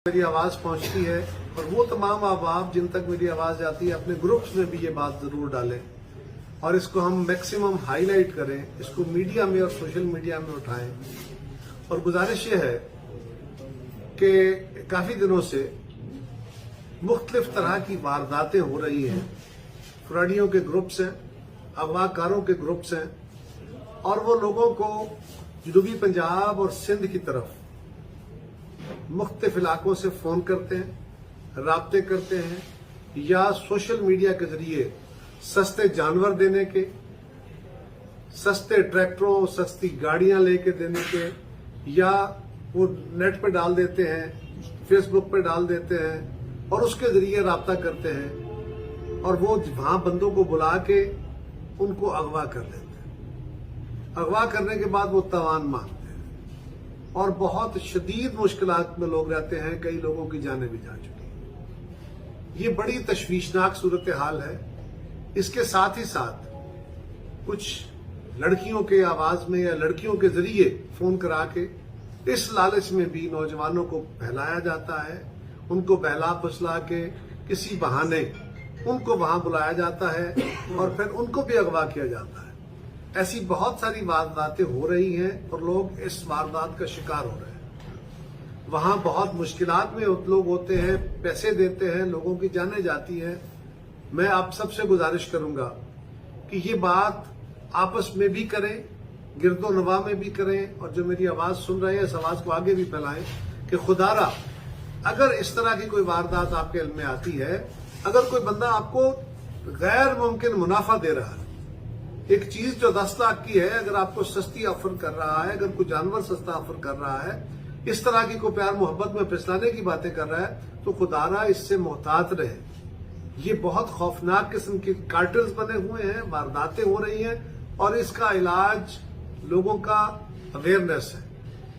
मेरी आवाज पहुंचती है और वो तमाम अहबाब जिन तक मेरी आवाज जाती है अपने ग्रुप्स में भी ये बात जरूर डालें और इसको हम मैक्सिमम हाईलाइट करें, इसको मीडिया में और सोशल मीडिया में उठाएं। और गुजारिश ये है कि काफी दिनों से मुख्तलिफ तरह की वारदातें हो रही हैं, फराडियों के ग्रुप्स हैं, अगवाकारों के ग्रुप्स हैं और वो लोगों को जनूबी पंजाब और सिंध की तरफ मुख्तलिफ इलाकों से फोन करते हैं, राब्ते करते हैं या सोशल मीडिया के जरिए सस्ते जानवर देने के, सस्ते ट्रैक्टरों, सस्ती गाड़ियां लेके देने के, या वो नेट पे डाल देते हैं, फेसबुक पे डाल देते हैं और उसके जरिए राब्ता करते हैं और वो वहां बंदों को बुला के उनको अगवा कर लेते हैं। अगवा करने के बाद वो तवान मांगते हैं और बहुत शदीद मुश्किलात में लोग रहते हैं, कई लोगों की जानें भी जा चुकी हैं। ये बड़ी तशवीशनाक सूरत हाल है। इसके साथ ही साथ कुछ लड़कियों के आवाज में या लड़कियों के जरिए फोन करा के इस लालच में भी नौजवानों को बहलाया जाता है, उनको बहला फुसला के किसी बहाने उनको वहां बुलाया जाता है और फिर उनको भी अगवा किया जाता है। ऐसी बहुत सारी वारदातें हो रही हैं और लोग इस वारदात का शिकार हो रहे हैं। वहां बहुत मुश्किलात में लोग होते हैं, पैसे देते हैं, लोगों की जानें जाती हैं। मैं आप सबसे गुजारिश करूंगा कि ये बात आपस में भी करें, गिरदो नवा में भी करें और जो मेरी आवाज सुन रहे हैं इस आवाज को आगे भी फैलाएं कि खुदारा अगर इस तरह की कोई वारदात आपके इल्म में आती है, अगर कोई बंदा आपको गैर मुमकिन मुनाफा दे रहा है, एक चीज जो 10 लाख की है अगर आपको सस्ती ऑफर कर रहा है, अगर कोई जानवर सस्ता ऑफर कर रहा है, इस तरह की कोई प्यार मोहब्बत में फिसलाने की बातें कर रहा है, तो खुदारा इससे मोहतात रहे। ये बहुत खौफनाक किस्म के कार्टल्स बने हुए हैं, वारदातें हो रही हैं और इसका इलाज लोगों का अवेयरनेस है।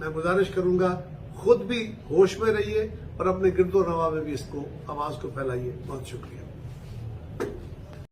मैं गुजारिश करूंगा खुद भी होश में रहिए और अपने गिरदो नवा में भी इसको आवाज को फैलाइए। बहुत शुक्रिया।